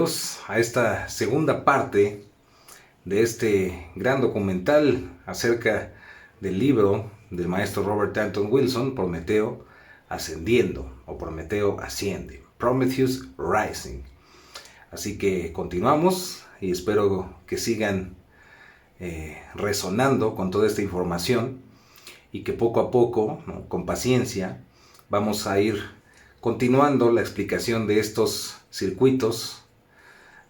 bienvenidos a esta segunda parte de este gran documental acerca del libro del maestro Robert Anton Wilson, Prometeo Ascendiendo o Prometeo Asciende, Prometheus Rising. Así que continuamos y espero que sigan resonando con toda esta información y que poco a poco, ¿no?, con paciencia, vamos a ir continuando la explicación de estos circuitos.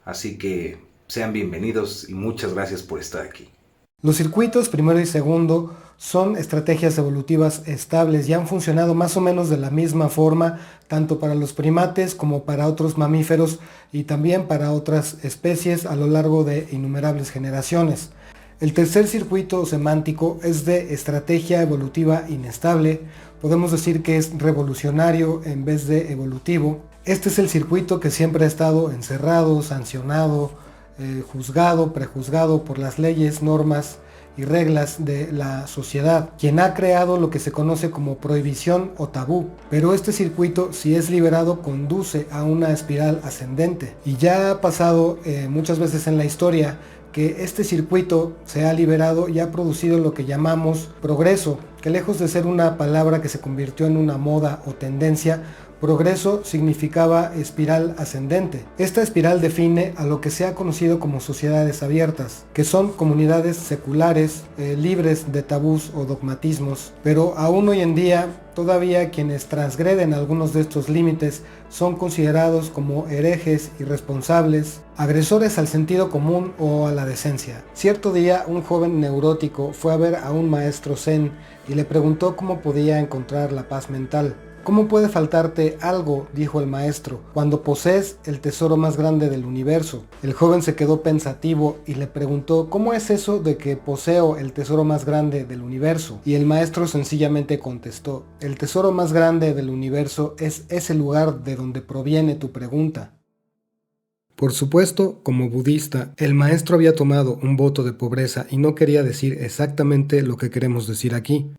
Así que sean bienvenidos y muchas gracias por estar aquí. Los circuitos primero y segundo son estrategias evolutivas estables y han funcionado más o menos de la misma forma tanto para los primates como para otros mamíferos y también para otras especies a lo largo de innumerables generaciones. El tercer circuito semántico es de estrategia evolutiva inestable. Podemos decir que es revolucionario en vez de evolutivo. Este es el circuito que siempre ha estado encerrado, sancionado, juzgado, prejuzgado por las leyes, normas y reglas de la sociedad, quien ha creado lo que se conoce como prohibición o tabú. Pero este circuito, si es liberado, conduce a una espiral ascendente. Y ya ha pasado muchas veces en la historia que este circuito se ha liberado y ha producido lo que llamamos progreso, que lejos de ser una palabra que se convirtió en una moda o tendencia, progreso significaba espiral ascendente. Esta espiral define a lo que se ha conocido como sociedades abiertas, que son comunidades seculares, libres de tabús o dogmatismos, pero aún hoy en día todavía quienes transgreden algunos de estos límites son considerados como herejes, irresponsables, agresores al sentido común o a la decencia. Cierto día un joven neurótico fue a ver a un maestro zen y le preguntó cómo podía encontrar la paz mental. ¿Cómo puede faltarte algo?, dijo el maestro, cuando posees el tesoro más grande del universo. El joven se quedó pensativo y le preguntó, ¿cómo es eso de que poseo el tesoro más grande del universo? Y el maestro sencillamente contestó, el tesoro más grande del universo es ese lugar de donde proviene tu pregunta. Por supuesto, como budista, el maestro había tomado un voto de pobreza y no quería decir exactamente lo que queremos decir aquí.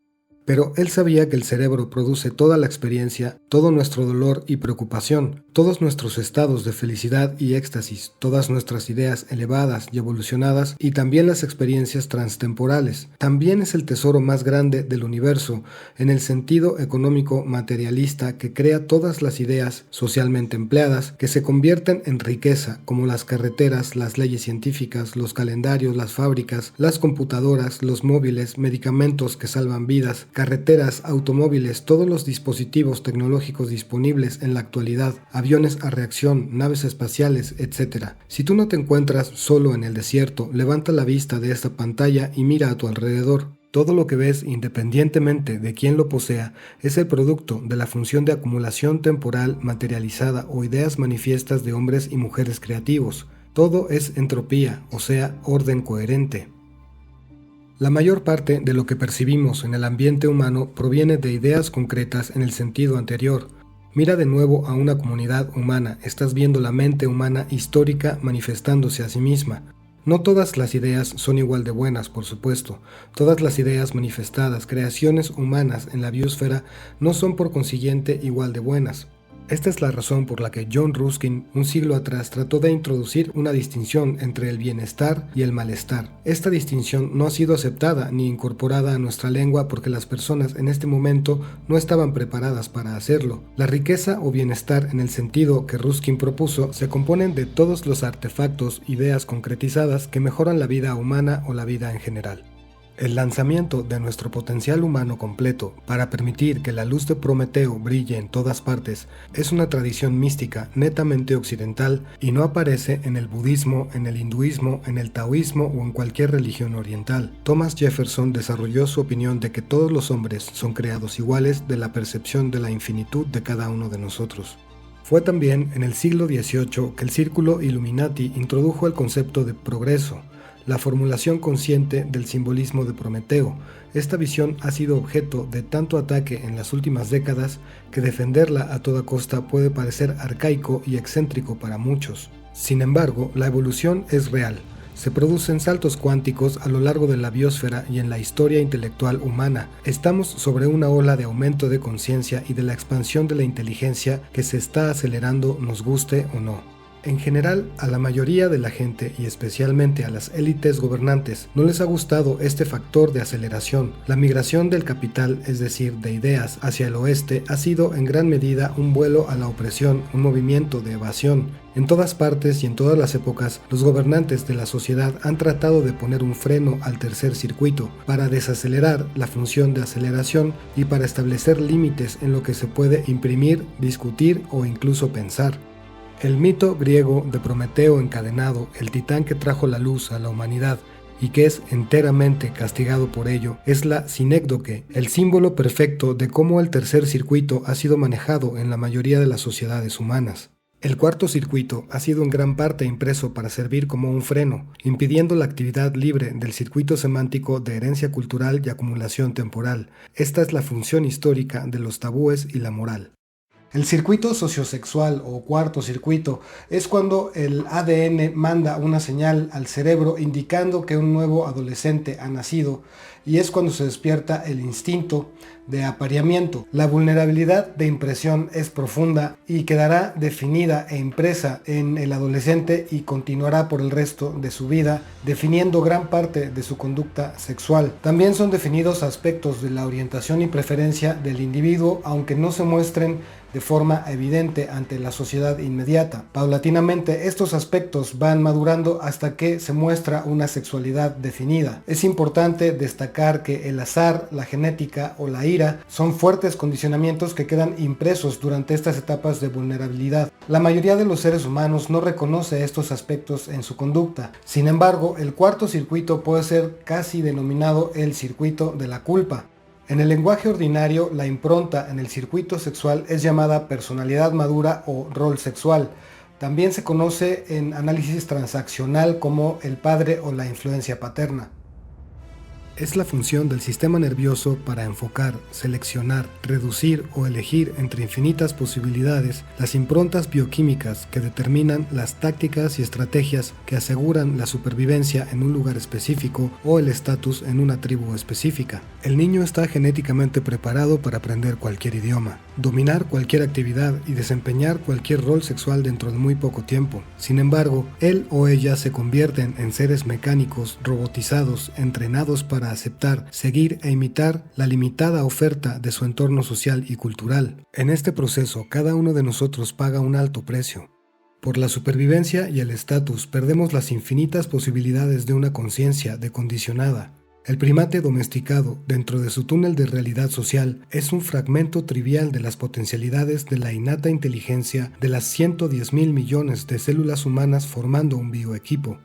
Pero él sabía que el cerebro produce toda la experiencia, todo nuestro dolor y preocupación, todos nuestros estados de felicidad y éxtasis, todas nuestras ideas elevadas y evolucionadas y también las experiencias transtemporales. También es el tesoro más grande del universo, en el sentido económico materialista que crea todas las ideas socialmente empleadas que se convierten en riqueza, como las carreteras, las leyes científicas, los calendarios, las fábricas, las computadoras, los móviles, medicamentos que salvan vidas, carreteras, automóviles, todos los dispositivos tecnológicos disponibles en la actualidad, aviones a reacción, naves espaciales, etc. Si tú no te encuentras solo en el desierto, levanta la vista de esta pantalla y mira a tu alrededor. Todo lo que ves, independientemente de quién lo posea, es el producto de la función de acumulación temporal materializada o ideas manifiestas de hombres y mujeres creativos. Todo es entropía, o sea, orden coherente. La mayor parte de lo que percibimos en el ambiente humano proviene de ideas concretas en el sentido anterior. Mira de nuevo a una comunidad humana, estás viendo la mente humana histórica manifestándose a sí misma. No todas las ideas son igual de buenas, por supuesto. Todas las ideas manifestadas, creaciones humanas en la biosfera, no son por consiguiente igual de buenas. Esta es la razón por la que John Ruskin, un siglo atrás, trató de introducir una distinción entre el bienestar y el malestar. Esta distinción no ha sido aceptada ni incorporada a nuestra lengua porque las personas en este momento no estaban preparadas para hacerlo. La riqueza o bienestar en el sentido que Ruskin propuso se componen de todos los artefactos, ideas concretizadas que mejoran la vida humana o la vida en general. El lanzamiento de nuestro potencial humano completo para permitir que la luz de Prometeo brille en todas partes es una tradición mística netamente occidental y no aparece en el budismo, en el hinduismo, en el taoísmo o en cualquier religión oriental. Thomas Jefferson desarrolló su opinión de que todos los hombres son creados iguales de la percepción de la infinitud de cada uno de nosotros. Fue también en el siglo XVIII que el Círculo Illuminati introdujo el concepto de progreso, la formulación consciente del simbolismo de Prometeo. Esta visión ha sido objeto de tanto ataque en las últimas décadas que defenderla a toda costa puede parecer arcaico y excéntrico para muchos. Sin embargo, la evolución es real. Se producen saltos cuánticos a lo largo de la biosfera y en la historia intelectual humana. Estamos sobre una ola de aumento de conciencia y de la expansión de la inteligencia que se está acelerando, nos guste o no. En general, a la mayoría de la gente y especialmente a las élites gobernantes no les ha gustado este factor de aceleración. La migración del capital, es decir, de ideas hacia el oeste, ha sido en gran medida un vuelo a la opresión, un movimiento de evasión. En todas partes y en todas las épocas, los gobernantes de la sociedad han tratado de poner un freno al tercer circuito para desacelerar la función de aceleración y para establecer límites en lo que se puede imprimir, discutir o incluso pensar. El mito griego de Prometeo encadenado, el titán que trajo la luz a la humanidad y que es enteramente castigado por ello, es la sinécdoque, el símbolo perfecto de cómo el tercer circuito ha sido manejado en la mayoría de las sociedades humanas. El cuarto circuito ha sido en gran parte impreso para servir como un freno, impidiendo la actividad libre del circuito semántico de herencia cultural y acumulación temporal. Esta es la función histórica de los tabúes y la moral. El circuito sociosexual o cuarto circuito es cuando el ADN manda una señal al cerebro indicando que un nuevo adolescente ha nacido y es cuando se despierta el instinto de apareamiento. La vulnerabilidad de impresión es profunda y quedará definida e impresa en el adolescente y continuará por el resto de su vida, definiendo gran parte de su conducta sexual. También son definidos aspectos de la orientación y preferencia del individuo, aunque no se muestren de forma evidente ante la sociedad inmediata. Paulatinamente, estos aspectos van madurando hasta que se muestra una sexualidad definida. Es importante destacar que el azar, la genética o la ira son fuertes condicionamientos que quedan impresos durante estas etapas de vulnerabilidad. La mayoría de los seres humanos no reconoce estos aspectos en su conducta. Sin embargo, el cuarto circuito puede ser casi denominado el circuito de la culpa. En el lenguaje ordinario, la impronta en el circuito sexual es llamada personalidad madura o rol sexual. También se conoce en análisis transaccional como el padre o la influencia paterna. Es la función del sistema nervioso para enfocar, seleccionar, reducir o elegir entre infinitas posibilidades las improntas bioquímicas que determinan las tácticas y estrategias que aseguran la supervivencia en un lugar específico o el estatus en una tribu específica. El niño está genéticamente preparado para aprender cualquier idioma, dominar cualquier actividad y desempeñar cualquier rol sexual dentro de muy poco tiempo. Sin embargo, él o ella se convierten en seres mecánicos, robotizados, entrenados para aceptar, seguir e imitar la limitada oferta de su entorno social y cultural. En este proceso, cada uno de nosotros paga un alto precio. Por la supervivencia y el estatus, perdemos las infinitas posibilidades de una conciencia decondicionada. El primate domesticado, dentro de su túnel de realidad social, es un fragmento trivial de las potencialidades de la innata inteligencia de las 110.000 millones de células humanas formando un bioequipo.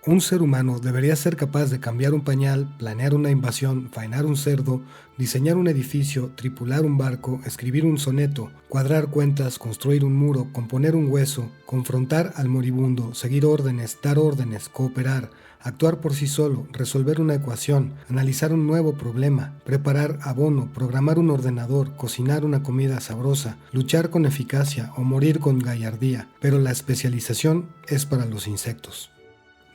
Un ser humano debería ser capaz de cambiar un pañal, planear una invasión, faenar un cerdo, diseñar un edificio, tripular un barco, escribir un soneto, cuadrar cuentas, construir un muro, componer un hueso, confrontar al moribundo, seguir órdenes, dar órdenes, cooperar, actuar por sí solo, resolver una ecuación, analizar un nuevo problema, preparar abono, programar un ordenador, cocinar una comida sabrosa, luchar con eficacia o morir con gallardía, pero la especialización es para los insectos.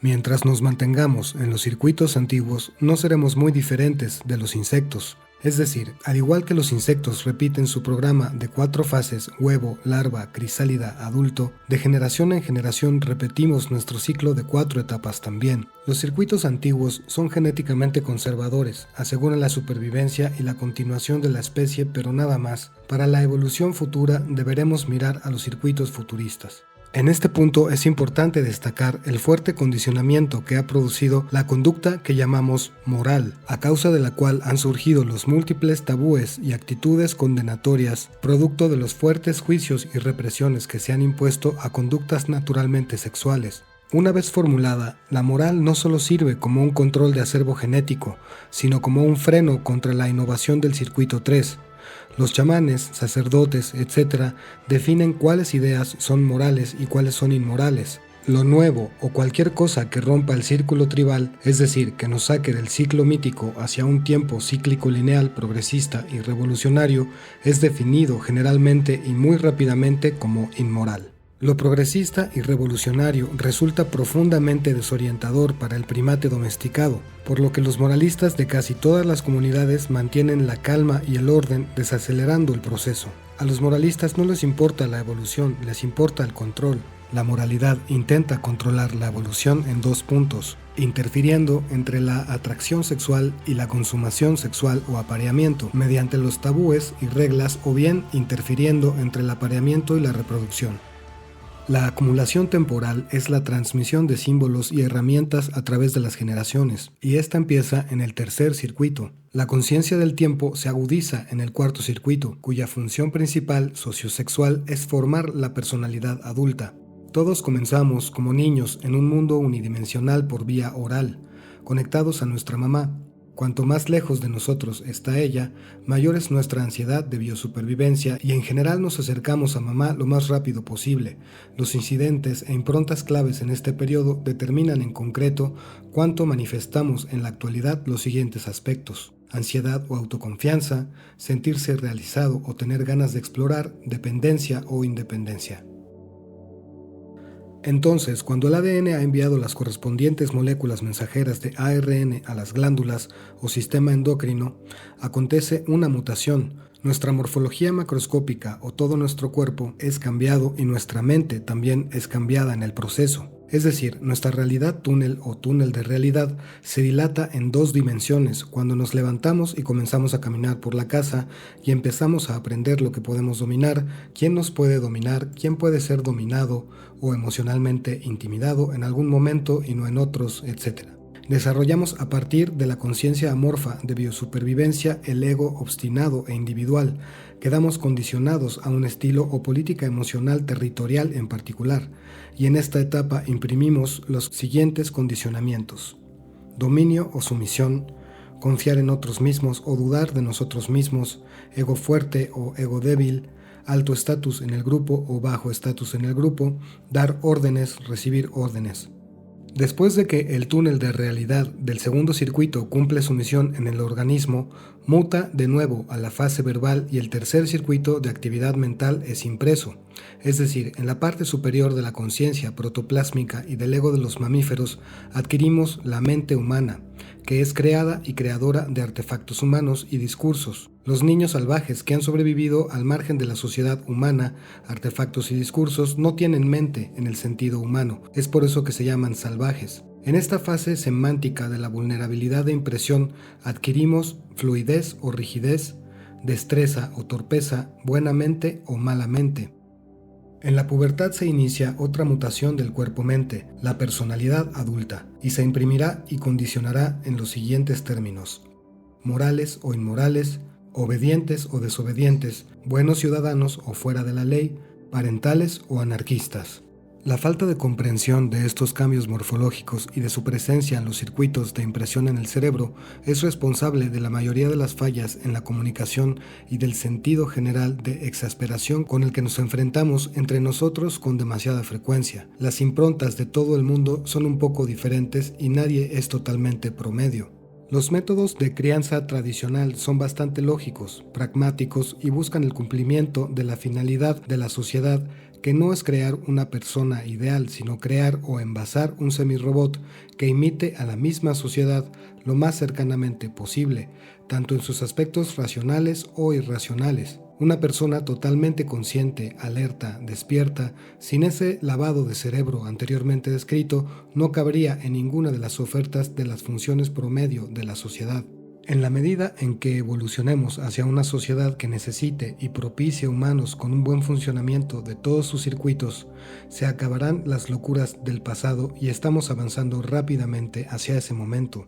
Mientras nos mantengamos en los circuitos antiguos, no seremos muy diferentes de los insectos. Es decir, al igual que los insectos repiten su programa de 4 fases, huevo, larva, crisálida, adulto, de generación en generación repetimos nuestro ciclo de 4 etapas también. Los circuitos antiguos son genéticamente conservadores, aseguran la supervivencia y la continuación de la especie, pero nada más. Para la evolución futura deberemos mirar a los circuitos futuristas. En este punto es importante destacar el fuerte condicionamiento que ha producido la conducta que llamamos moral, a causa de la cual han surgido los múltiples tabúes y actitudes condenatorias, producto de los fuertes juicios y represiones que se han impuesto a conductas naturalmente sexuales. Una vez formulada, la moral no solo sirve como un control de acervo genético, sino como un freno contra la innovación del circuito 3. Los chamanes, sacerdotes, etc. definen cuáles ideas son morales y cuáles son inmorales. Lo nuevo o cualquier cosa que rompa el círculo tribal, es decir, que nos saque del ciclo mítico hacia un tiempo cíclico lineal, progresista y revolucionario, es definido generalmente y muy rápidamente como inmoral. Lo progresista y revolucionario resulta profundamente desorientador para el primate domesticado, por lo que los moralistas de casi todas las comunidades mantienen la calma y el orden desacelerando el proceso. A los moralistas no les importa la evolución, les importa el control. La moralidad intenta controlar la evolución en 2 puntos, interfiriendo entre la atracción sexual y la consumación sexual o apareamiento, mediante los tabúes y reglas, o bien interfiriendo entre el apareamiento y la reproducción. La acumulación temporal es la transmisión de símbolos y herramientas a través de las generaciones, y esta empieza en el tercer circuito. La conciencia del tiempo se agudiza en el cuarto circuito, cuya función principal, sociosexual, es formar la personalidad adulta. Todos comenzamos como niños en un mundo unidimensional por vía oral, conectados a nuestra mamá. Cuanto más lejos de nosotros está ella, mayor es nuestra ansiedad de biosupervivencia y en general nos acercamos a mamá lo más rápido posible. Los incidentes e improntas claves en este periodo determinan en concreto cuánto manifestamos en la actualidad los siguientes aspectos: ansiedad o autoconfianza, sentirse realizado o tener ganas de explorar, dependencia o independencia. Entonces, cuando el ADN ha enviado las correspondientes moléculas mensajeras de ARN a las glándulas o sistema endocrino, acontece una mutación. Nuestra morfología macroscópica o todo nuestro cuerpo es cambiado y nuestra mente también es cambiada en el proceso. Es decir, nuestra realidad túnel o túnel de realidad se dilata en 2 dimensiones cuando nos levantamos y comenzamos a caminar por la casa y empezamos a aprender lo que podemos dominar, quién nos puede dominar, quién puede ser dominado o emocionalmente intimidado en algún momento y no en otros, etc. Desarrollamos a partir de la conciencia amorfa de biosupervivencia el ego obstinado e individual. Quedamos condicionados a un estilo o política emocional territorial en particular, y en esta etapa imprimimos los siguientes condicionamientos: dominio o sumisión, confiar en otros mismos o dudar de nosotros mismos, ego fuerte o ego débil, alto estatus en el grupo o bajo estatus en el grupo, dar órdenes, recibir órdenes. Después de que el túnel de realidad del segundo circuito cumple su misión en el organismo, muta de nuevo a la fase verbal y el tercer circuito de actividad mental es impreso. Es decir, en la parte superior de la conciencia protoplásmica y del ego de los mamíferos adquirimos la mente humana, que es creada y creadora de artefactos humanos y discursos. Los niños salvajes que han sobrevivido al margen de la sociedad humana, artefactos y discursos, no tienen mente en el sentido humano, es por eso que se llaman salvajes. En esta fase semántica de la vulnerabilidad de impresión adquirimos fluidez o rigidez, destreza o torpeza, buena mente o mala mente. En la pubertad se inicia otra mutación del cuerpo-mente, la personalidad adulta, y se imprimirá y condicionará en los siguientes términos: morales o inmorales, obedientes o desobedientes, buenos ciudadanos o fuera de la ley, parentales o anarquistas. La falta de comprensión de estos cambios morfológicos y de su presencia en los circuitos de impresión en el cerebro es responsable de la mayoría de las fallas en la comunicación y del sentido general de exasperación con el que nos enfrentamos entre nosotros con demasiada frecuencia. Las improntas de todo el mundo son un poco diferentes y nadie es totalmente promedio. Los métodos de crianza tradicional son bastante lógicos, pragmáticos y buscan el cumplimiento de la finalidad de la sociedad, que no es crear una persona ideal, sino crear o envasar un semirrobot que imite a la misma sociedad lo más cercanamente posible, tanto en sus aspectos racionales o irracionales. Una persona totalmente consciente, alerta, despierta, sin ese lavado de cerebro anteriormente descrito, no cabría en ninguna de las ofertas de las funciones promedio de la sociedad. En la medida en que evolucionemos hacia una sociedad que necesite y propicie humanos con un buen funcionamiento de todos sus circuitos, se acabarán las locuras del pasado y estamos avanzando rápidamente hacia ese momento.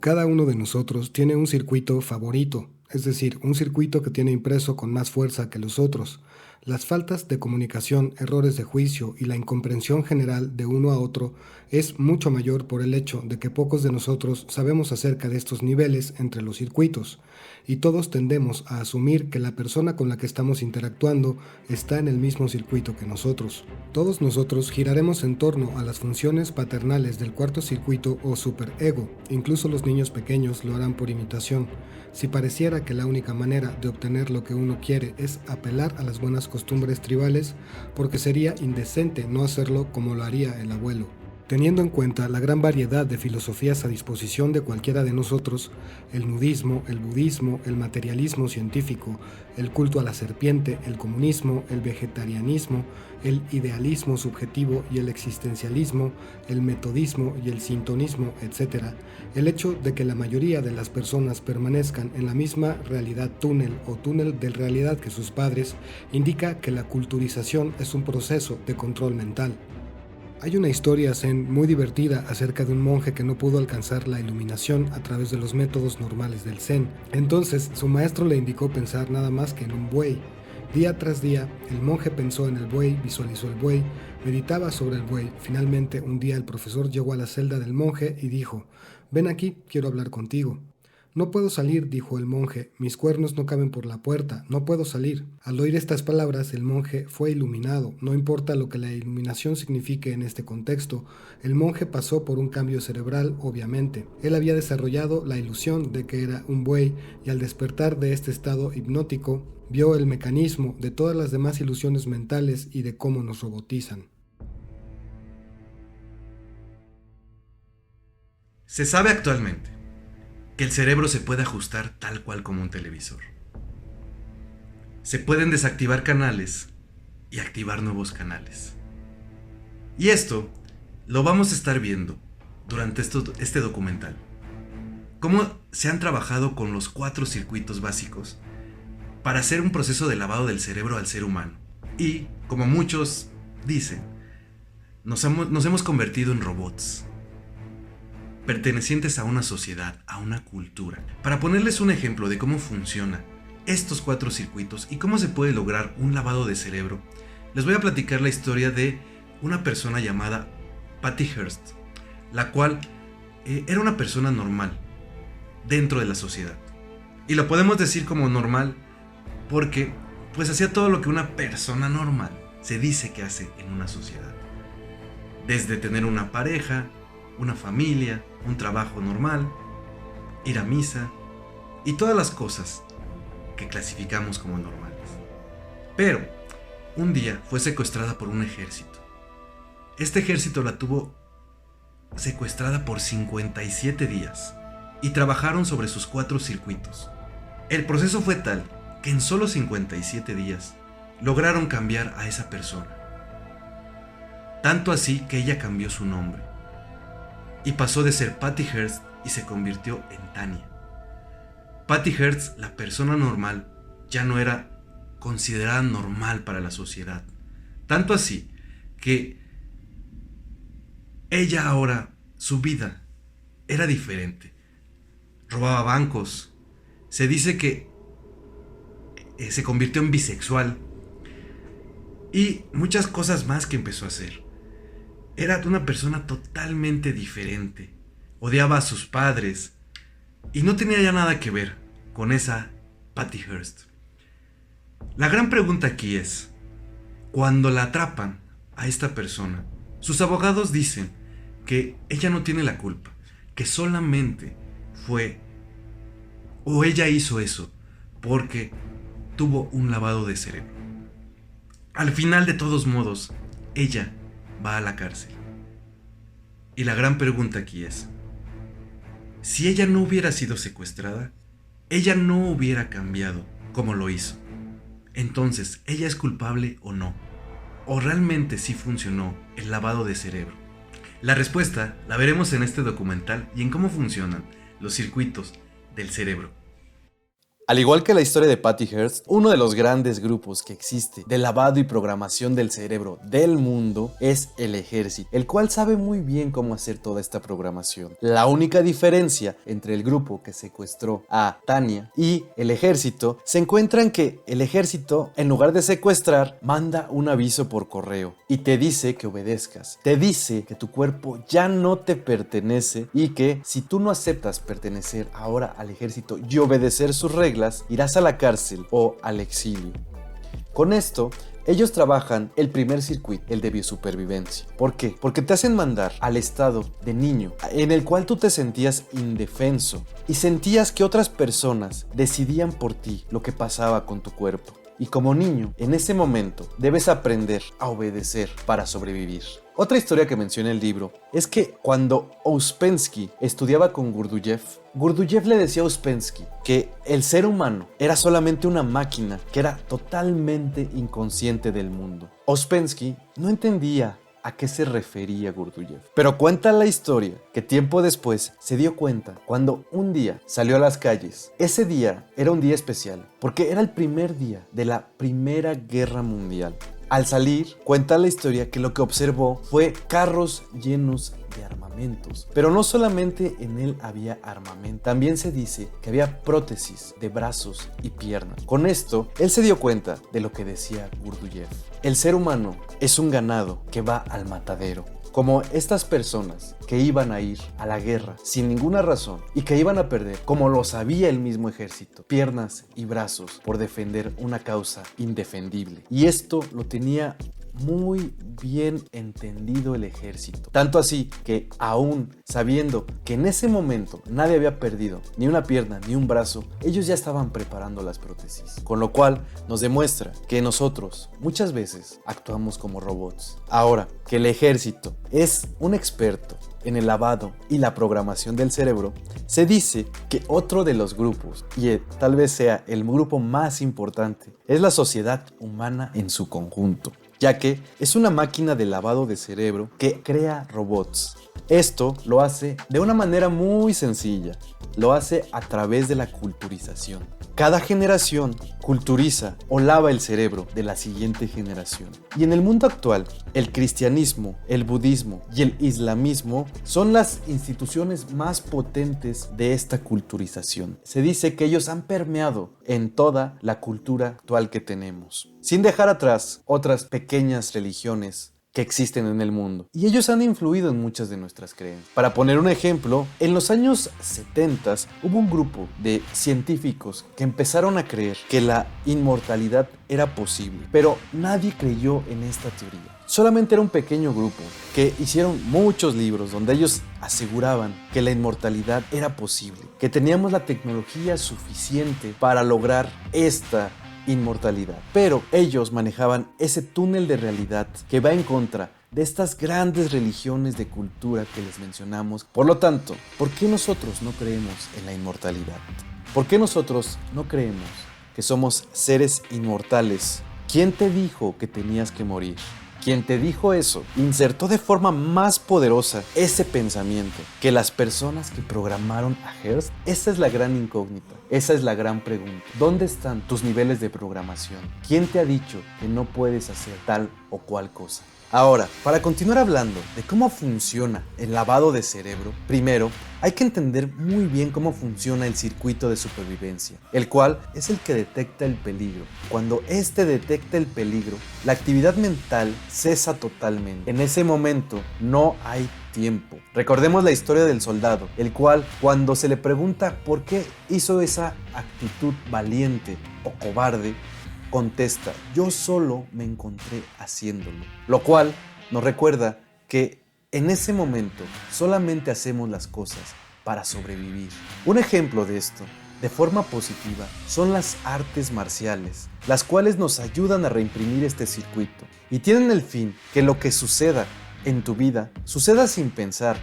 Cada uno de nosotros tiene un circuito favorito, es decir, un circuito que tiene impreso con más fuerza que los otros. Las faltas de comunicación, errores de juicio y la incomprensión general de uno a otro es mucho mayor por el hecho de que pocos de nosotros sabemos acerca de estos niveles entre los circuitos, y todos tendemos a asumir que la persona con la que estamos interactuando está en el mismo circuito que nosotros. Todos nosotros giraremos en torno a las funciones paternales del cuarto circuito o superego, incluso los niños pequeños lo harán por imitación. Si pareciera que la única manera de obtener lo que uno quiere es apelar a las buenas costumbres tribales, porque sería indecente no hacerlo como lo haría el abuelo. Teniendo en cuenta la gran variedad de filosofías a disposición de cualquiera de nosotros, el nudismo, el budismo, el materialismo científico, el culto a la serpiente, el comunismo, el vegetarianismo, el idealismo subjetivo y el existencialismo, el metodismo y el sintonismo, etc., el hecho de que la mayoría de las personas permanezcan en la misma realidad túnel o túnel de realidad que sus padres, indica que la culturización es un proceso de control mental. Hay una historia zen muy divertida acerca de un monje que no pudo alcanzar la iluminación a través de los métodos normales del zen. Entonces, su maestro le indicó pensar nada más que en un buey. Día tras día, el monje pensó en el buey, visualizó el buey, meditaba sobre el buey. Finalmente, un día el profesor llegó a la celda del monje y dijo: «Ven aquí, quiero hablar contigo». «No puedo salir», dijo el monje, «mis cuernos no caben por la puerta, no puedo salir». Al oír estas palabras, el monje fue iluminado. No importa lo que la iluminación signifique en este contexto, el monje pasó por un cambio cerebral, obviamente. Él había desarrollado la ilusión de que era un buey y al despertar de este estado hipnótico, vio el mecanismo de todas las demás ilusiones mentales y de cómo nos robotizan. Se sabe actualmente que el cerebro se puede ajustar tal cual como un televisor. Se pueden desactivar canales y activar nuevos canales. Y esto lo vamos a estar viendo durante este documental. Cómo se han trabajado con los 4 circuitos básicos para hacer un proceso de lavado del cerebro al ser humano. Y, como muchos dicen, nos hemos convertido en robots, pertenecientes a una sociedad, a una cultura. Para ponerles un ejemplo de cómo funcionan estos 4 circuitos y cómo se puede lograr un lavado de cerebro, les voy a platicar la historia de una persona llamada Patty Hearst, la cual era una persona normal dentro de la sociedad. Y lo podemos decir como normal porque pues hacía todo lo que una persona normal se dice que hace en una sociedad. Desde tener una pareja, una familia, un trabajo normal, ir a misa y todas las cosas que clasificamos como normales. Pero un día fue secuestrada por un ejército. Este ejército la tuvo secuestrada por 57 días y trabajaron sobre sus 4 circuitos. El proceso fue tal que en solo 57 días lograron cambiar a esa persona. Tanto así que ella cambió su nombre y pasó de ser Patty Hearst y se convirtió en Tanya. Patty Hearst, la persona normal, ya no era considerada normal para la sociedad. Tanto así que ella ahora, su vida era diferente. Robaba bancos. Se dice que se convirtió en bisexual. Y muchas cosas más que empezó a hacer. Era una persona totalmente diferente. Odiaba a sus padres. Y no tenía ya nada que ver con esa Patty Hearst. La gran pregunta aquí es, cuando la atrapan a esta persona, sus abogados dicen que ella no tiene la culpa, que solamente fue, o ella hizo eso, porque tuvo un lavado de cerebro. Al final, de todos modos, ella va a la cárcel. Y la gran pregunta aquí es, si ella no hubiera sido secuestrada, ella no hubiera cambiado como lo hizo. Entonces, ¿ella es culpable o no? ¿O realmente sí funcionó el lavado de cerebro? La respuesta la veremos en este documental y en cómo funcionan los circuitos del cerebro. Al igual que la historia de Patty Hearst, uno de los grandes grupos que existe de lavado y programación del cerebro del mundo es el ejército, el cual sabe muy bien cómo hacer toda esta programación. La única diferencia entre el grupo que secuestró a Tanya y el ejército se encuentra en que el ejército, en lugar de secuestrar, manda un aviso por correo y te dice que obedezcas. Te dice que tu cuerpo ya no te pertenece y que si tú no aceptas pertenecer ahora al ejército y obedecer sus reglas, irás a la cárcel o al exilio. Con esto, ellos trabajan el primer circuito, el de biosupervivencia. ¿Por qué? Porque te hacen mandar al estado de niño, en el cual tú te sentías indefenso y sentías que otras personas decidían por ti lo que pasaba con tu cuerpo. Y como niño, en ese momento, debes aprender a obedecer para sobrevivir. Otra historia que menciona el libro es que cuando Ouspensky estudiaba con Gurdjieff, Gurdjieff le decía a Ouspensky que el ser humano era solamente una máquina que era totalmente inconsciente del mundo. Ouspensky no entendía a qué se refería Gurdjieff, pero cuenta la historia que tiempo después se dio cuenta cuando un día salió a las calles. Ese día era un día especial porque era el primer día de la Primera Guerra Mundial. Al salir, cuenta la historia que lo que observó fue carros llenos de armamentos. Pero no solamente en él había armamento, también se dice que había prótesis de brazos y piernas. Con esto, él se dio cuenta de lo que decía Gurdjieff. El ser humano es un ganado que va al matadero. Como estas personas que iban a ir a la guerra sin ninguna razón y que iban a perder, como lo sabía el mismo ejército, piernas y brazos por defender una causa indefendible. Y esto lo tenía muy bien entendido el ejército. Tanto así que aún sabiendo que en ese momento nadie había perdido ni una pierna ni un brazo, ellos ya estaban preparando las prótesis. Con lo cual nos demuestra que nosotros muchas veces actuamos como robots. Ahora que el ejército es un experto en el lavado y la programación del cerebro, se dice que otro de los grupos, y tal vez sea el grupo más importante, es la sociedad humana en su conjunto, ya que es una máquina de lavado de cerebro que crea robots. Esto lo hace de una manera muy sencilla, lo hace a través de la culturización. Cada generación culturiza o lava el cerebro de la siguiente generación. Y en el mundo actual, el cristianismo, el budismo y el islamismo son las instituciones más potentes de esta culturización. Se dice que ellos han permeado en toda la cultura actual que tenemos, sin dejar atrás otras pequeñas religiones que existen en el mundo. Y ellos han influido en muchas de nuestras creencias. Para poner un ejemplo, en los años 70 hubo un grupo de científicos que empezaron a creer que la inmortalidad era posible, pero nadie creyó en esta teoría. Solamente era un pequeño grupo que hicieron muchos libros donde ellos aseguraban que la inmortalidad era posible, que teníamos la tecnología suficiente para lograr esta inmortalidad. Pero ellos manejaban ese túnel de realidad que va en contra de estas grandes religiones de cultura que les mencionamos. Por lo tanto, ¿por qué nosotros no creemos en la inmortalidad? ¿Por qué nosotros no creemos que somos seres inmortales? ¿Quién te dijo que tenías que morir? Quien te dijo eso insertó de forma más poderosa ese pensamiento que las personas que programaron a Hearst. Esa es la gran incógnita, esa es la gran pregunta. ¿Dónde están tus niveles de programación? ¿Quién te ha dicho que no puedes hacer tal o cual cosa? Ahora, para continuar hablando de cómo funciona el lavado de cerebro, primero hay que entender muy bien cómo funciona el circuito de supervivencia, el cual es el que detecta el peligro. Cuando este detecta el peligro, la actividad mental cesa totalmente. En ese momento no hay tiempo. Recordemos la historia del soldado, el cual cuando se le pregunta por qué hizo esa actitud valiente o cobarde, contesta: yo solo me encontré haciéndolo. Lo cual nos recuerda que en ese momento solamente hacemos las cosas para sobrevivir. Un ejemplo de esto, de forma positiva, son las artes marciales, las cuales nos ayudan a reimprimir este circuito y tienen el fin que lo que suceda en tu vida suceda sin pensar,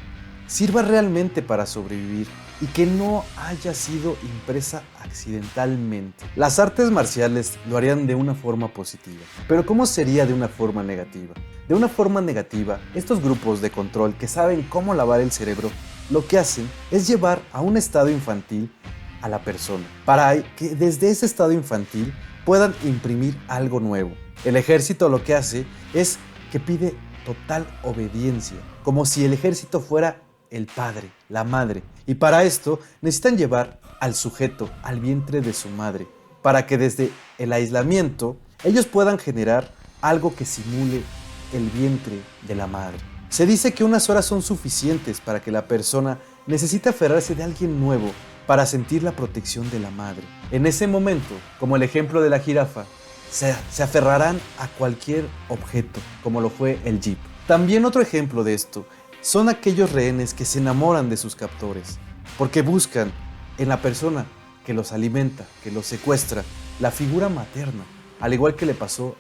sirva realmente para sobrevivir y que no haya sido impresa accidentalmente. Las artes marciales lo harían de una forma positiva, pero ¿cómo sería de una forma negativa? De una forma negativa, estos grupos de control que saben cómo lavar el cerebro, lo que hacen es llevar a un estado infantil a la persona, para que desde ese estado infantil puedan imprimir algo nuevo. El ejército lo que hace es que pide total obediencia, como si el ejército fuera el padre, la madre, y para esto necesitan llevar al sujeto al vientre de su madre, para que desde el aislamiento ellos puedan generar algo que simule el vientre de la madre. Se dice que unas horas son suficientes para que la persona necesite aferrarse de alguien nuevo para sentir la protección de la madre. En ese momento, como el ejemplo de la jirafa, se aferrarán a cualquier objeto, como lo fue el jeep. También otro ejemplo de esto son aquellos rehenes que se enamoran de sus captores, porque buscan en la persona que los alimenta, que los secuestra, la figura materna, al igual que le pasó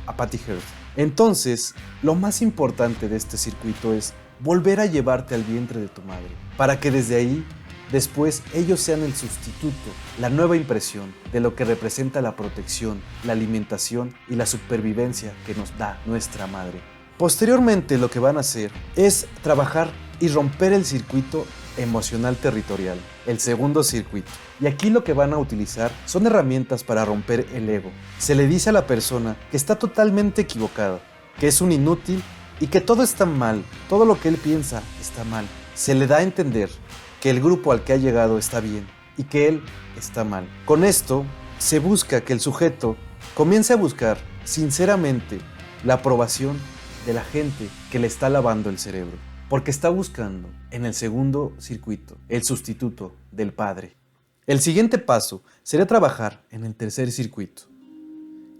a Patty Hearst. Entonces, lo más importante de este circuito es volver a llevarte al vientre de tu madre, para que desde ahí, después, ellos sean el sustituto, la nueva impresión de lo que representa la protección, la alimentación y la supervivencia que nos da nuestra madre. Posteriormente, lo que van a hacer es trabajar y romper el circuito emocional territorial, el segundo circuito. Y aquí lo que van a utilizar son herramientas para romper el ego. Se le dice a la persona que está totalmente equivocada, que es un inútil y que todo está mal, todo lo que él piensa está mal. Se le da a entender que el grupo al que ha llegado está bien y que él está mal. Con esto se busca que el sujeto comience a buscar sinceramente la aprobación de la gente que le está lavando el cerebro, porque está buscando en el segundo circuito el sustituto del padre. El siguiente paso sería trabajar en el tercer circuito.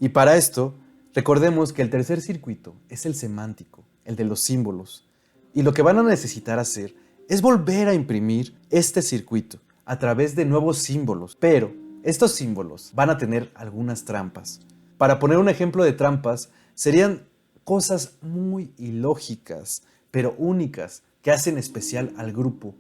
Y para esto, recordemos que el tercer circuito es el semántico, el de los símbolos. Y lo que van a necesitar hacer es volver a imprimir este circuito a través de nuevos símbolos. Pero estos símbolos van a tener algunas trampas. Para poner un ejemplo de trampas, serían cosas muy ilógicas, pero únicas, que hacen especial al grupo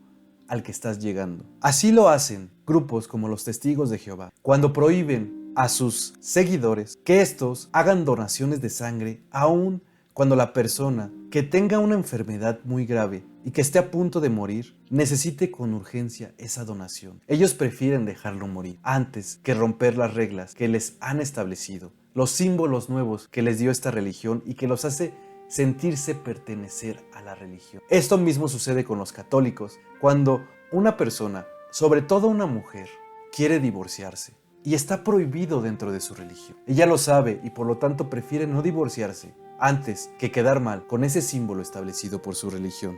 al que estás llegando. Así lo hacen grupos como los Testigos de Jehová, cuando prohíben a sus seguidores que estos hagan donaciones de sangre, aun cuando la persona que tenga una enfermedad muy grave y que esté a punto de morir necesite con urgencia esa donación. Ellos prefieren dejarlo morir antes que romper las reglas que les han establecido, los símbolos nuevos que les dio esta religión y que los hace sentirse pertenecer a la religión. Esto mismo sucede con los católicos, cuando una persona, sobre todo una mujer, quiere divorciarse y está prohibido dentro de su religión. Ella lo sabe y por lo tanto prefiere no divorciarse antes que quedar mal con ese símbolo establecido por su religión.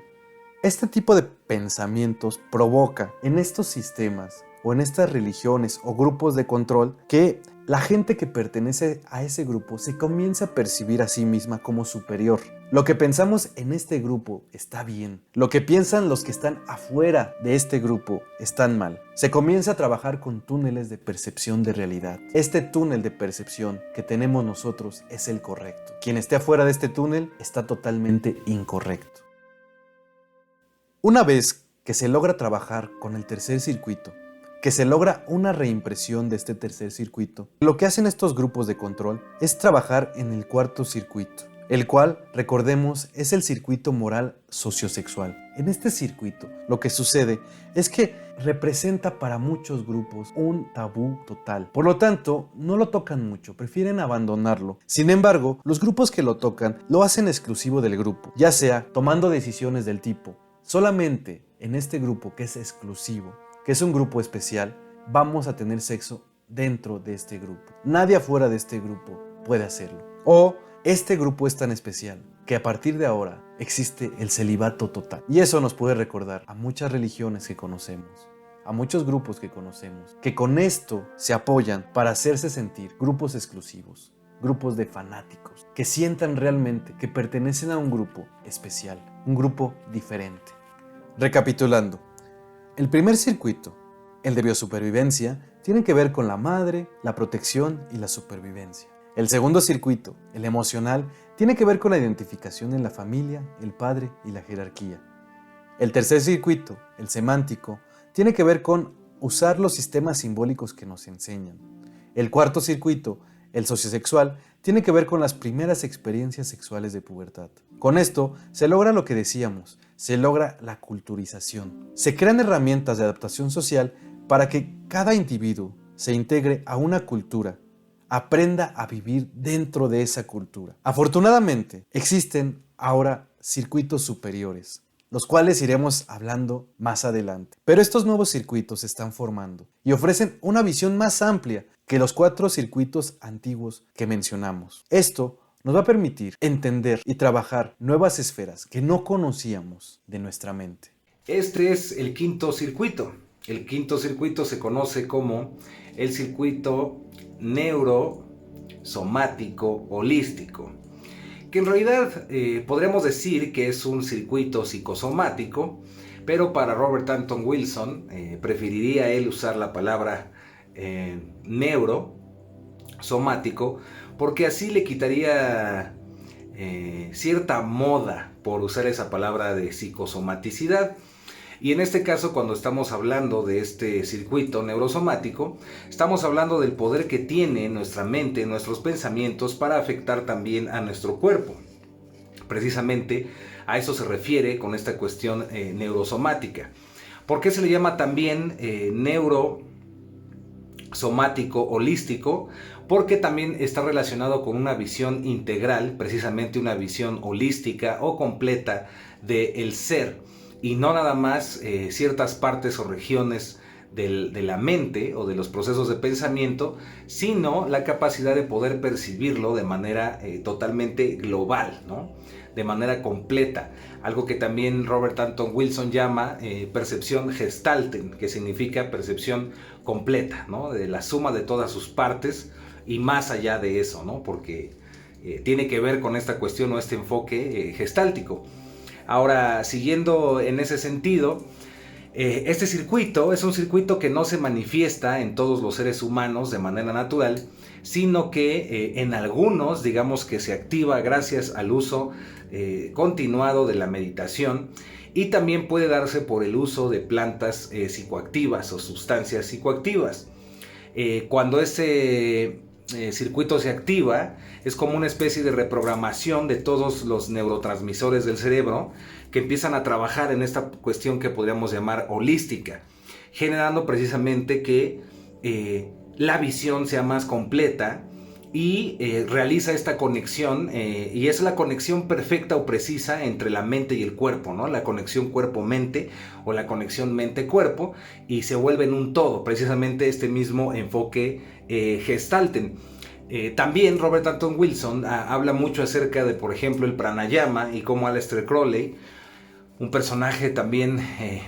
Este tipo de pensamientos provoca en estos sistemas o en estas religiones o grupos de control que la gente que pertenece a ese grupo se comienza a percibir a sí misma como superior. Lo que pensamos en este grupo está bien. Lo que piensan los que están afuera de este grupo están mal. Se comienza a trabajar con túneles de percepción de realidad. Este túnel de percepción que tenemos nosotros es el correcto. Quien esté afuera de este túnel está totalmente incorrecto. Una vez que se logra trabajar con el tercer circuito, que se logra una reimpresión de este tercer circuito, lo que hacen estos grupos de control es trabajar en el cuarto circuito, el cual, recordemos, es el circuito moral sociosexual. En este circuito, lo que sucede es que representa para muchos grupos un tabú total. Por lo tanto, no lo tocan mucho, prefieren abandonarlo. Sin embargo, los grupos que lo tocan lo hacen exclusivo del grupo, ya sea tomando decisiones del tipo: solamente en este grupo que es exclusivo, que es un grupo especial, vamos a tener sexo dentro de este grupo. Nadie afuera de este grupo puede hacerlo. O este grupo es tan especial que a partir de ahora existe el celibato total. Y eso nos puede recordar a muchas religiones que conocemos, a muchos grupos que conocemos, que con esto se apoyan para hacerse sentir grupos exclusivos, grupos de fanáticos, que sientan realmente que pertenecen a un grupo especial, un grupo diferente. Recapitulando, el primer circuito, el de biosupervivencia, tiene que ver con la madre, la protección y la supervivencia. El segundo circuito, el emocional, tiene que ver con la identificación en la familia, el padre y la jerarquía. El tercer circuito, el semántico, tiene que ver con usar los sistemas simbólicos que nos enseñan. El cuarto circuito, el sociosexual, tiene que ver con las primeras experiencias sexuales de pubertad. Con esto se logra lo que decíamos, se logra la culturización. Se crean herramientas de adaptación social para que cada individuo se integre a una cultura, aprenda a vivir dentro de esa cultura. Afortunadamente, existen ahora circuitos superiores, los cuales iremos hablando más adelante. Pero estos nuevos circuitos se están formando y ofrecen una visión más amplia que los 4 circuitos antiguos que mencionamos. Esto nos va a permitir entender y trabajar nuevas esferas que no conocíamos de nuestra mente. Este es el quinto circuito. El quinto circuito se conoce como el circuito neurosomático holístico, que en realidad podríamos decir que es un circuito psicosomático, pero para Robert Anton Wilson preferiría él usar la palabra neurosomático, porque así le quitaría cierta moda por usar esa palabra de psicosomaticidad. Y en este caso, cuando estamos hablando de este circuito neurosomático, estamos hablando del poder que tiene nuestra mente, nuestros pensamientos, para afectar también a nuestro cuerpo. Precisamente a eso se refiere con esta cuestión neurosomática. ¿Por qué se le llama también neurosomático holístico? Porque también está relacionado con una visión integral, precisamente una visión holística o completa del ser, y no nada más ciertas partes o regiones de la mente o de los procesos de pensamiento, sino la capacidad de poder percibirlo de manera totalmente global, ¿no? De manera completa, algo que también Robert Anton Wilson llama percepción gestalten, que significa percepción completa, ¿no? De la suma de todas sus partes y más allá de eso, ¿no? Porque tiene que ver con esta cuestión o este enfoque gestáltico. Ahora, siguiendo en ese sentido, este circuito es un circuito que no se manifiesta en todos los seres humanos de manera natural, sino que en algunos, digamos que se activa gracias al uso continuado de la meditación, y también puede darse por el uso de plantas psicoactivas o sustancias psicoactivas. Cuando ese circuito se activa, es como una especie de reprogramación de todos los neurotransmisores del cerebro que empiezan a trabajar en esta cuestión que podríamos llamar holística, generando precisamente que la visión sea más completa y realiza esta conexión, y es la conexión perfecta o precisa entre la mente y el cuerpo, ¿no? La conexión cuerpo-mente o la conexión mente-cuerpo, y se vuelve en un todo, precisamente este mismo enfoque gestalten. También Robert Anton Wilson habla mucho acerca de, por ejemplo, el pranayama, y cómo Aleister Crowley, un personaje también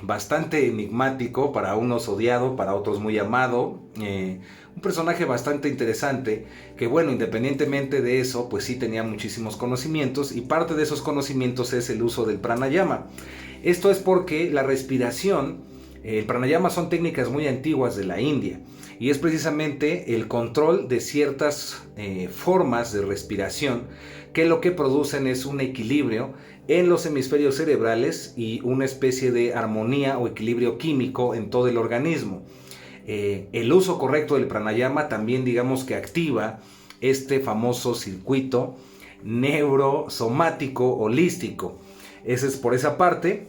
bastante enigmático, para unos odiado, para otros muy amado, un personaje bastante interesante, que bueno, independientemente de eso, pues sí tenía muchísimos conocimientos, y parte de esos conocimientos es el uso del pranayama. Esto es porque la respiración, el pranayama, son técnicas muy antiguas de la India, y es precisamente el control de ciertas formas de respiración que lo que producen es un equilibrio en los hemisferios cerebrales y una especie de armonía o equilibrio químico en todo el organismo. El uso correcto del pranayama también, digamos que activa este famoso circuito neurosomático holístico. Ese es por esa parte.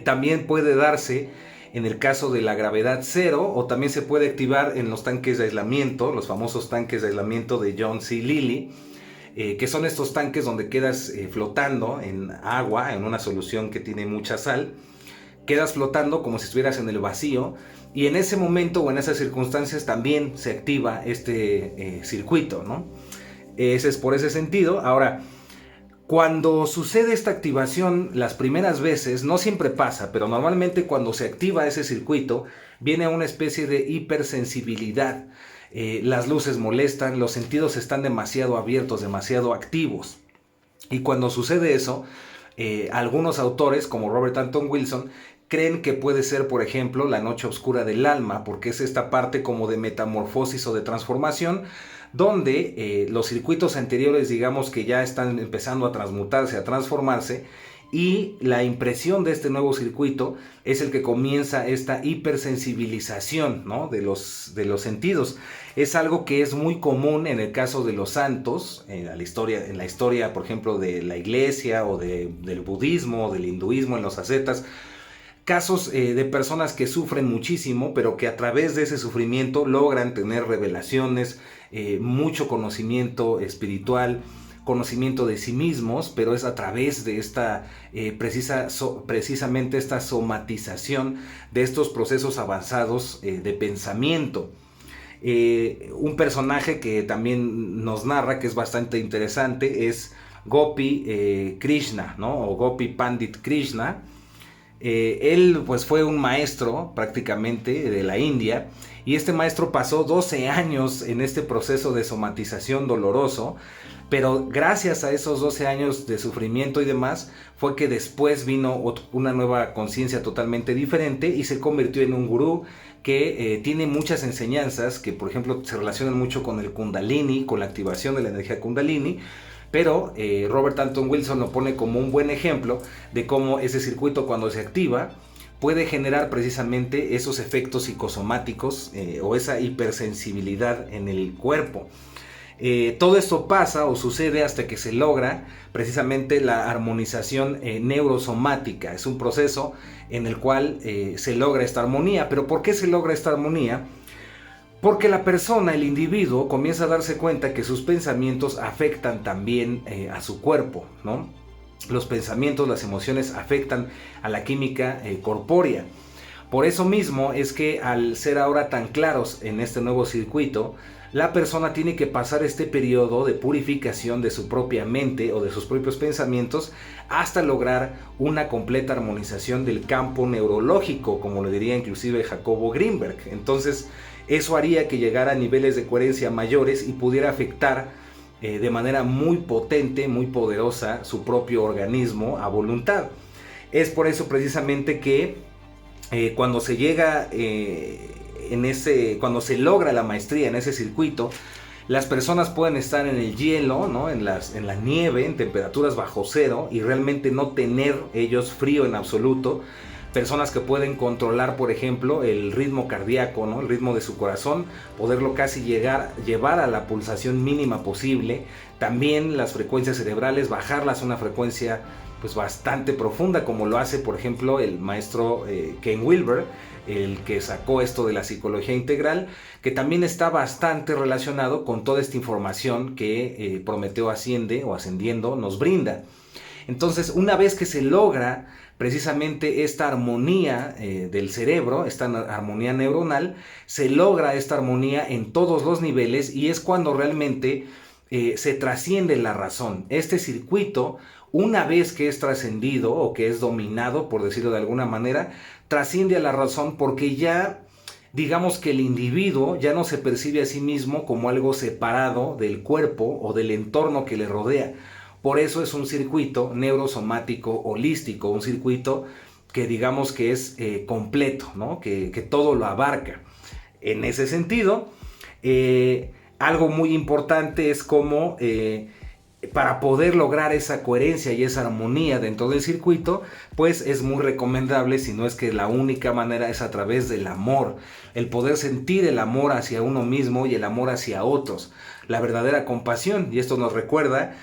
También puede darse en el caso de la gravedad cero, o también se puede activar en los tanques de aislamiento, los famosos tanques de aislamiento de John C. Lilly, que son estos tanques donde quedas flotando en agua, en una solución que tiene mucha sal. Quedas flotando como si estuvieras en el vacío, y en ese momento o en esas circunstancias también se activa este circuito, ¿no? Ese es por ese sentido. Ahora, cuando sucede esta activación las primeras veces, no siempre pasa, pero normalmente cuando se activa ese circuito, viene una especie de hipersensibilidad. Las luces molestan, los sentidos están demasiado abiertos, demasiado activos. Y cuando sucede eso, algunos autores, como Robert Anton Wilson, creen que puede ser, por ejemplo, la noche oscura del alma, porque es esta parte como de metamorfosis o de transformación, donde los circuitos anteriores, digamos que ya están empezando a transmutarse, a transformarse, y la impresión de este nuevo circuito es el que comienza esta hipersensibilización, ¿no? de los sentidos. Es algo que es muy común en el caso de los santos, en la historia, por ejemplo, de la iglesia o del budismo, del hinduismo, en los ascetas. Casos de personas que sufren muchísimo, pero que a través de ese sufrimiento logran tener revelaciones, mucho conocimiento espiritual, conocimiento de sí mismos, pero es a través de esta precisamente esta somatización de estos procesos avanzados de pensamiento. Un personaje que también nos narra, que es bastante interesante, es Gopi Krishna, ¿no? O Gopi Pandit Krishna. Él pues fue un maestro prácticamente de la India, y este maestro pasó 12 años en este proceso de somatización doloroso, pero gracias a esos 12 años de sufrimiento y demás fue que después vino una nueva conciencia totalmente diferente y se convirtió en un gurú que tiene muchas enseñanzas que, por ejemplo, se relacionan mucho con el Kundalini, con la activación de la energía Kundalini, Pero Robert Anton Wilson lo pone como un buen ejemplo de cómo ese circuito, cuando se activa, puede generar precisamente esos efectos psicosomáticos o esa hipersensibilidad en el cuerpo. Todo esto pasa o sucede hasta que se logra precisamente la armonización neurosomática. Es un proceso en el cual se logra esta armonía. ¿Pero por qué se logra esta armonía? Porque la persona, el individuo, comienza a darse cuenta que sus pensamientos afectan también a su cuerpo, ¿no? Los pensamientos, las emociones afectan a la química corpórea. Por eso mismo es que al ser ahora tan claros en este nuevo circuito, la persona tiene que pasar este periodo de purificación de su propia mente o de sus propios pensamientos hasta lograr una completa armonización del campo neurológico, como lo diría inclusive Jacobo Greenberg. Entonces, eso haría que llegara a niveles de coherencia mayores y pudiera afectar de manera muy potente, muy poderosa su propio organismo a voluntad. Es por eso precisamente que cuando se llega cuando se logra la maestría en ese circuito, las personas pueden estar en el hielo, ¿no? en la nieve, en temperaturas bajo cero, y realmente no tener ellos frío en absoluto. Personas que pueden controlar, por ejemplo, el ritmo cardíaco, ¿no? El ritmo de su corazón, poderlo casi llevar a la pulsación mínima posible. También las frecuencias cerebrales, bajarlas a una frecuencia pues bastante profunda, como lo hace, por ejemplo, el maestro Ken Wilber, el que sacó esto de la psicología integral, que también está bastante relacionado con toda esta información que Prometeo Asciende o Ascendiendo nos brinda. Entonces, una vez que se logra precisamente esta armonía del cerebro, esta armonía neuronal, se logra esta armonía en todos los niveles, y es cuando realmente se trasciende la razón. Este circuito, una vez que es trascendido o que es dominado, por decirlo de alguna manera, trasciende a la razón, porque ya digamos que el individuo ya no se percibe a sí mismo como algo separado del cuerpo o del entorno que le rodea. Por eso es un circuito neurosomático holístico, un circuito que digamos que es completo, ¿no? que todo lo abarca. En ese sentido, algo muy importante es cómo para poder lograr esa coherencia y esa armonía dentro del circuito, pues es muy recomendable, si no es que la única manera, es a través del amor, el poder sentir el amor hacia uno mismo y el amor hacia otros, la verdadera compasión. Y esto nos recuerda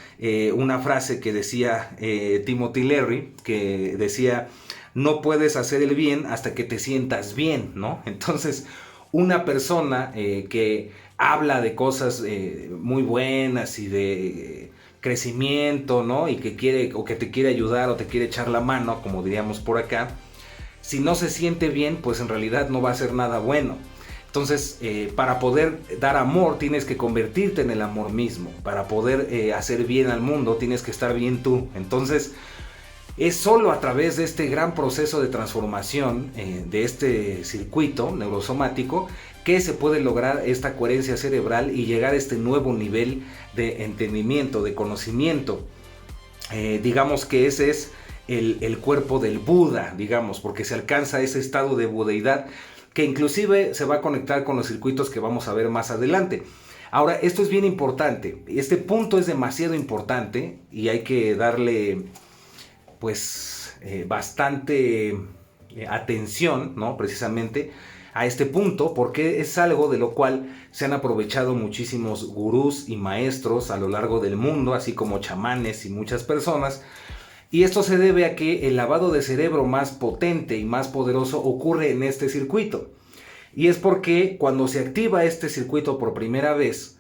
una frase que decía Timothy Leary, que decía: no puedes hacer el bien hasta que te sientas bien, ¿no? Entonces, una persona que habla de cosas muy buenas y de crecimiento, ¿no? Y que quiere o que te quiere ayudar o te quiere echar la mano, como diríamos por acá, si no se siente bien, pues en realidad no va a hacer nada bueno. Entonces, para poder dar amor, tienes que convertirte en el amor mismo. Para poder hacer bien al mundo, tienes que estar bien tú. Entonces, es solo a través de este gran proceso de transformación de este circuito neurosomático que se puede lograr esta coherencia cerebral y llegar a este nuevo nivel de entendimiento, de conocimiento. Digamos que ese es el cuerpo del Buda, digamos, porque se alcanza ese estado de budeidad que inclusive se va a conectar con los circuitos que vamos a ver más adelante. Ahora, esto es bien importante, este punto es demasiado importante y hay que darle pues bastante atención, ¿no? Precisamente a este punto, porque es algo de lo cual se han aprovechado muchísimos gurús y maestros a lo largo del mundo, así como chamanes y muchas personas. Y esto se debe a que el lavado de cerebro más potente y más poderoso ocurre en este circuito. Y es porque cuando se activa este circuito por primera vez,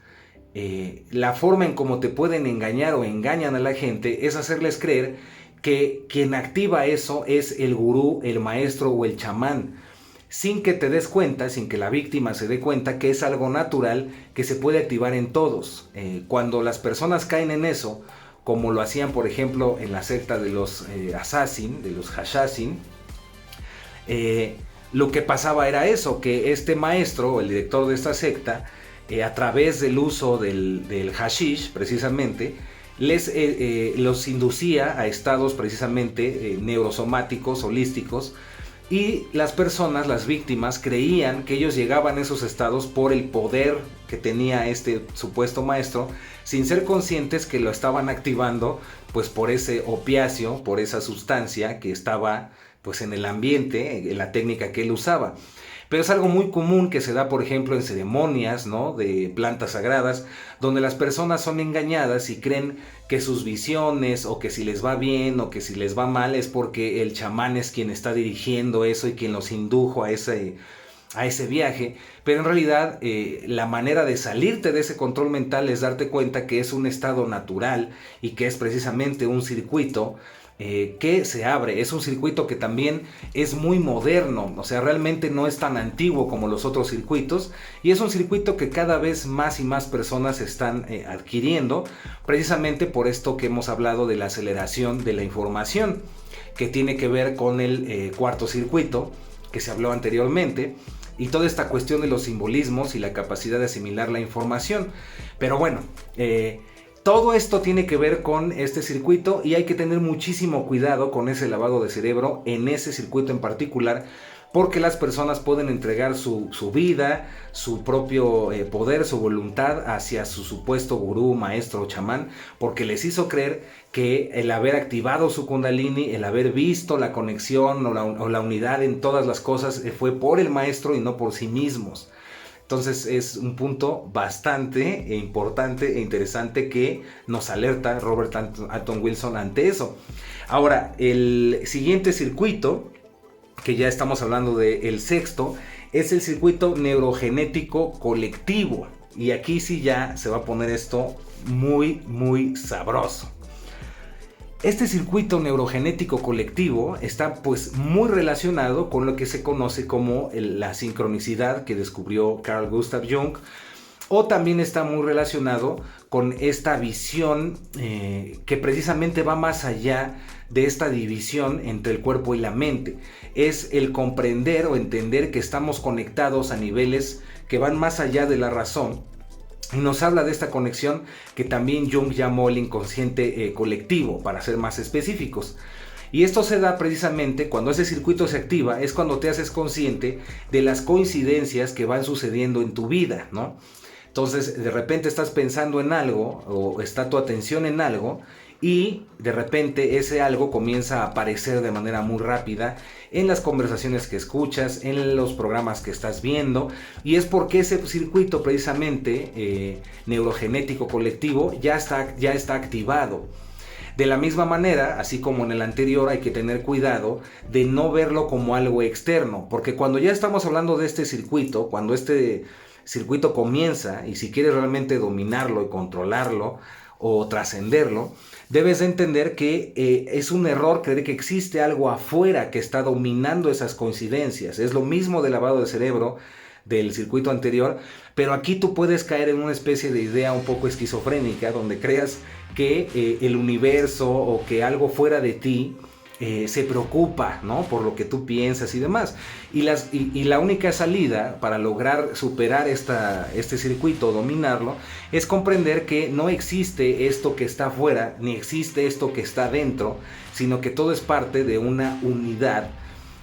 la forma en cómo te pueden engañar o engañan a la gente es hacerles creer que quien activa eso es el gurú, el maestro o el chamán, sin que te des cuenta, sin que la víctima se dé cuenta que es algo natural que se puede activar en todos. Cuando las personas caen en eso, como lo hacían por ejemplo en la secta de los Assassin, de los Hashashin, lo que pasaba era eso, que este maestro o el director de esta secta, a través del uso del hashish precisamente, los inducía a estados precisamente neurosomáticos, holísticos, Y las personas, las víctimas, creían que ellos llegaban a esos estados por el poder que tenía este supuesto maestro, sin ser conscientes que lo estaban activando pues por ese opiáceo, por esa sustancia que estaba pues en el ambiente, en la técnica que él usaba. Pero es algo muy común que se da, por ejemplo, en ceremonias, ¿no?, de plantas sagradas, donde las personas son engañadas y creen que sus visiones, o que si les va bien o que si les va mal, es porque el chamán es quien está dirigiendo eso y quien los indujo a ese viaje. Pero en realidad la manera de salirte de ese control mental es darte cuenta que es un estado natural y que es precisamente un circuito que se abre. Es un circuito que también es muy moderno, o sea, realmente no es tan antiguo como los otros circuitos, y es un circuito que cada vez más y más personas están adquiriendo, precisamente por esto que hemos hablado de la aceleración de la información, que tiene que ver con el cuarto circuito que se habló anteriormente, y toda esta cuestión de los simbolismos y la capacidad de asimilar la información. Pero bueno, todo esto tiene que ver con este circuito y hay que tener muchísimo cuidado con ese lavado de cerebro en ese circuito en particular, porque las personas pueden entregar su vida, su propio poder, su voluntad hacia su supuesto gurú, maestro o chamán, porque les hizo creer que el haber activado su kundalini, el haber visto la conexión o la unidad en todas las cosas fue por el maestro y no por sí mismos. Entonces es un punto bastante importante e interesante que nos alerta Robert Anton Wilson ante eso. Ahora, el siguiente circuito, que ya estamos hablando del sexto, es el circuito neurogenético colectivo. Y aquí sí ya se va a poner esto muy, muy sabroso. Este circuito neurogenético colectivo está pues muy relacionado con lo que se conoce como la sincronicidad que descubrió Carl Gustav Jung, o también está muy relacionado con esta visión que precisamente va más allá de esta división entre el cuerpo y la mente. Es el comprender o entender que estamos conectados a niveles que van más allá de la razón. Y nos habla de esta conexión que también Jung llamó el inconsciente colectivo, para ser más específicos. Y esto se da precisamente cuando ese circuito se activa, es cuando te haces consciente de las coincidencias que van sucediendo en tu vida, ¿no? Entonces, de repente estás pensando en algo, o está tu atención en algo, y de repente ese algo comienza a aparecer de manera muy rápida en las conversaciones que escuchas, en los programas que estás viendo, y es porque ese circuito precisamente neurogenético colectivo ya está activado. De la misma manera, así como en el anterior, hay que tener cuidado de no verlo como algo externo, porque cuando ya estamos hablando de este circuito, cuando este circuito comienza, y si quieres realmente dominarlo y controlarlo o trascenderlo, debes de entender que es un error creer que existe algo afuera que está dominando esas coincidencias. Es lo mismo del lavado de cerebro del circuito anterior, pero aquí tú puedes caer en una especie de idea un poco esquizofrénica, donde creas que el universo o que algo fuera de ti se preocupa, ¿no?, por lo que tú piensas y demás. Y la única salida para lograr superar este circuito, dominarlo, es comprender que no existe esto que está afuera, ni existe esto que está dentro, sino que todo es parte de una unidad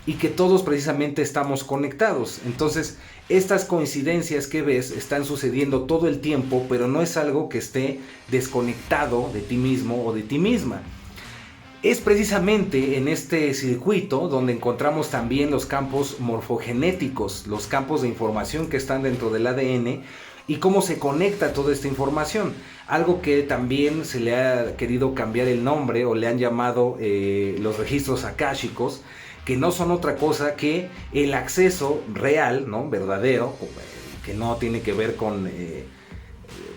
y que todos precisamente estamos conectados. Entonces, estas coincidencias que ves están sucediendo todo el tiempo, pero no es algo que esté desconectado de ti mismo o de ti misma. Es precisamente en este circuito donde encontramos también los campos morfogenéticos, los campos de información que están dentro del ADN y cómo se conecta toda esta información. Algo que también se le ha querido cambiar el nombre o le han llamado los registros akáshicos, que no son otra cosa que el acceso real, ¿no?, verdadero, que no tiene que ver con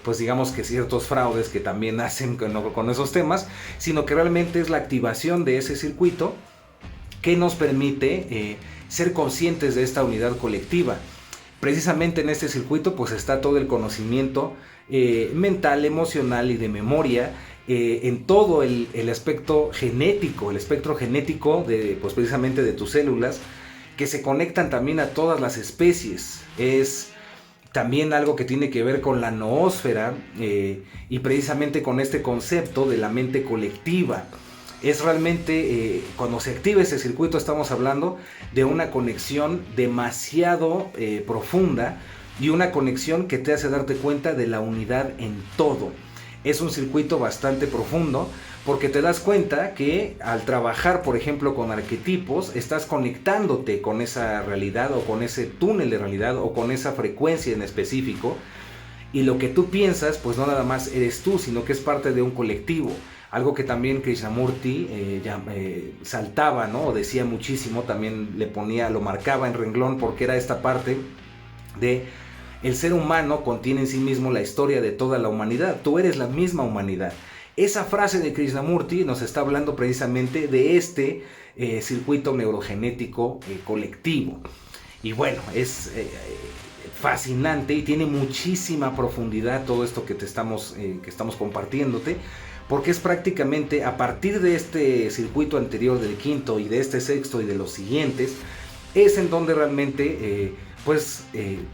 pues digamos que ciertos fraudes que también hacen con esos temas, sino que realmente es la activación de ese circuito que nos permite ser conscientes de esta unidad colectiva. Precisamente en este circuito pues está todo el conocimiento mental, emocional y de memoria, en todo el aspecto genético, el espectro genético de, pues precisamente de tus células, que se conectan también a todas las especies. Es también algo que tiene que ver con la noósfera y precisamente con este concepto de la mente colectiva. Es realmente, cuando se activa ese circuito, estamos hablando de una conexión demasiado profunda y una conexión que te hace darte cuenta de la unidad en todo. Es un circuito bastante profundo porque te das cuenta que al trabajar, por ejemplo, con arquetipos, estás conectándote con esa realidad o con ese túnel de realidad o con esa frecuencia en específico, y lo que tú piensas, pues no nada más eres tú, sino que es parte de un colectivo. Algo que también Krishnamurti saltaba, ¿no? O decía muchísimo, también lo marcaba en renglón, porque era esta parte de el ser humano contiene en sí mismo la historia de toda la humanidad. Tú eres la misma humanidad. Esa frase de Krishnamurti nos está hablando precisamente de este circuito neurogenético colectivo. Y bueno, es fascinante y tiene muchísima profundidad todo esto que estamos compartiéndote, porque es prácticamente a partir de este circuito anterior del quinto y de este sexto y de los siguientes, es en donde realmente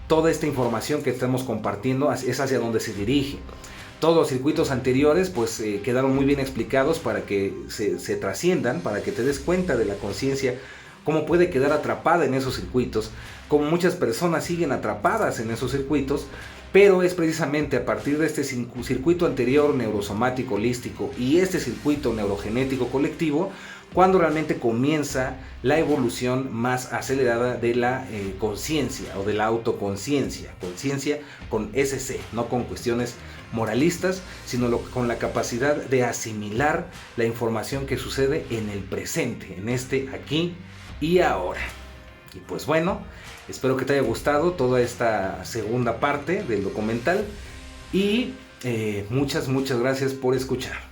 toda esta información que estamos compartiendo es hacia donde se dirige. Todos los circuitos anteriores pues quedaron muy bien explicados para que se trasciendan, para que te des cuenta de la conciencia, cómo puede quedar atrapada en esos circuitos, como muchas personas siguen atrapadas en esos circuitos, pero es precisamente a partir de este circuito anterior neurosomático holístico y este circuito neurogenético colectivo cuando realmente comienza la evolución más acelerada de la conciencia o de la autoconciencia, conciencia con SC, no con cuestiones moralistas, sino con la capacidad de asimilar la información que sucede en el presente, en este aquí y ahora. Y pues bueno, espero que te haya gustado toda esta segunda parte del documental y muchas gracias por escuchar.